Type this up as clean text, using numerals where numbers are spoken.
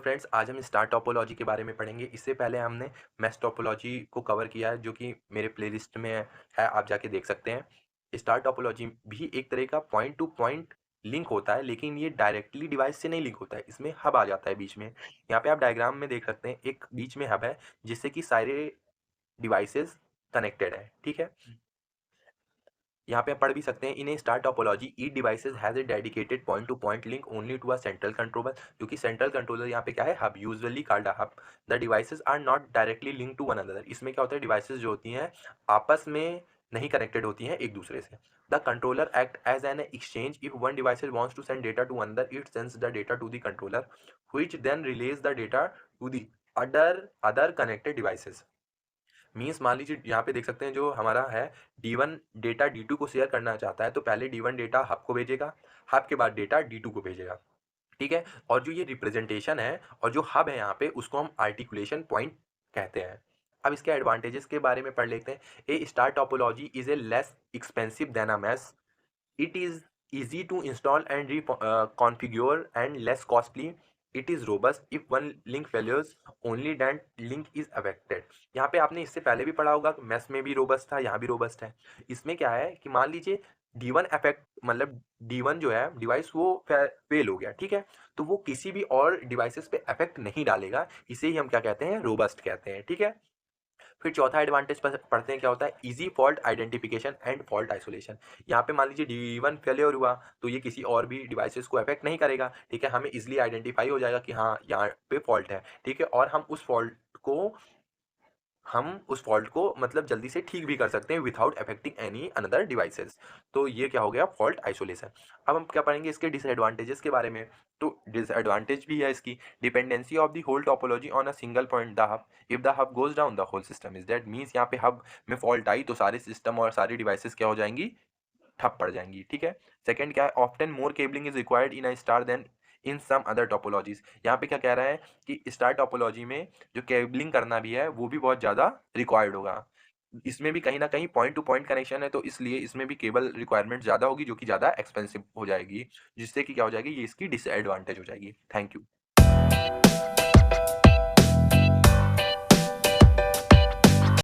Friends, आज हम star topology के बारे में पढ़ेंगे। इससे पहले हमने मेश टोपोलॉजी को कवर किया है, जो कि मेरे प्लेलिस्ट में है, आप जाके देख सकते हैं। स्टार टोपोलॉजी भी एक तरह का पॉइंट टू पॉइंट लिंक होता है, लेकिन ये डायरेक्टली डिवाइस से नहीं लिंक होता है। इसमें हब आ जाता है बीच में। यहाँ पे आप डायग्राम में देख सकते हैं, एक बीच में हब है जिससे कि सारे डिवाइसेस कनेक्टेड है। ठीक है, यहाँ पे आप पढ़ भी सकते हैं, in a star topology each devices has a dedicated point to point link only to a central controller. क्योंकि सेंट्रल कंट्रोलर यहाँ पे क्या है, hub, usually called a hub. The devices are not directly link to one another. इसमें क्या होता है, devices जो होती हैं आपस में नहीं कनेक्टेड होती हैं एक दूसरे से। The controller act as an exchange. If one device wants to send data to another, it sends the data to the controller which then relays the data to the other connected devices. Means मान लीजिए, यहाँ पे देख सकते हैं, जो हमारा है D1 डेटा D2 को शेयर करना चाहता है, तो पहले D1 डेटा हब को भेजेगा, हब के बाद डेटा D2 को भेजेगा। ठीक है, और जो ये रिप्रेजेंटेशन है और जो हब है यहाँ पे, उसको हम आर्टिकुलेशन पॉइंट कहते हैं। अब इसके एडवांटेजेस के बारे में पढ़ लेते हैं। A star topology is a less expensive than a mesh. It is easy to install and configure and less costly. It is robust if one link failures, only that link is affected. यहाँ पे आपने इससे पहले भी पढ़ा होगा, mess में भी रोबस्ट था, यहाँ भी रोबस्ट है। इसमें क्या है कि मान लीजिए D1 अफेक्ट, मतलब D1 जो है डिवाइस, वो फेल हो गया। ठीक है, तो वो किसी भी और डिवाइसेस पे अफेक्ट नहीं डालेगा। इसे ही हम क्या कहते हैं, रोबस्ट कहते हैं। ठीक है, फिर चौथा एडवांटेज पढ़ते हैं, क्या होता है, easy fault identification and fault isolation. यहाँ पे मान लीजिए D1 फेलियर हुआ, तो ये किसी और भी डिवाइसेस को अफेक्ट नहीं करेगा। ठीक है, हमें इजीली आइडेंटिफाई हो जाएगा कि हाँ, यहाँ पे फॉल्ट है। ठीक है, और हम उस फॉल्ट को मतलब जल्दी से ठीक भी कर सकते हैं without affecting any another devices. तो ये क्या हो गया, फॉल्ट आइसोलेशन। अब हम क्या पढ़ेंगे, इसके डिसएडवांटेजेस के बारे में। तो डिसएडवांटेज भी है इसकी, dependency of the whole topology on a single point the hub. If the hub goes down the whole system is dead. Means यहाँ पे हब में फॉल्ट आई तो सारे सिस्टम और सारी डिवाइसेस क्या हो जाएंगी, ठप पड़ जाएंगी। ठीक है, सेकंड क्या है, often more cabling is required in a star than in some other topologies. यहाँ पे क्या कह रहा है कि स्टार टोपोलॉजी में जो केबलिंग करना भी है, वो भी बहुत ज़्यादा रिक्वायर्ड होगा। इसमें भी कहीं ना कहीं पॉइंट टू पॉइंट कनेक्शन है, तो इसलिए इसमें भी केबल रिक्वायरमेंट ज़्यादा होगी, जो कि ज़्यादा एक्सपेंसिव हो जाएगी, जिससे कि क्या हो जाएगी, ये इसकी डिसएडवांटेज हो जाएगी। Thank you.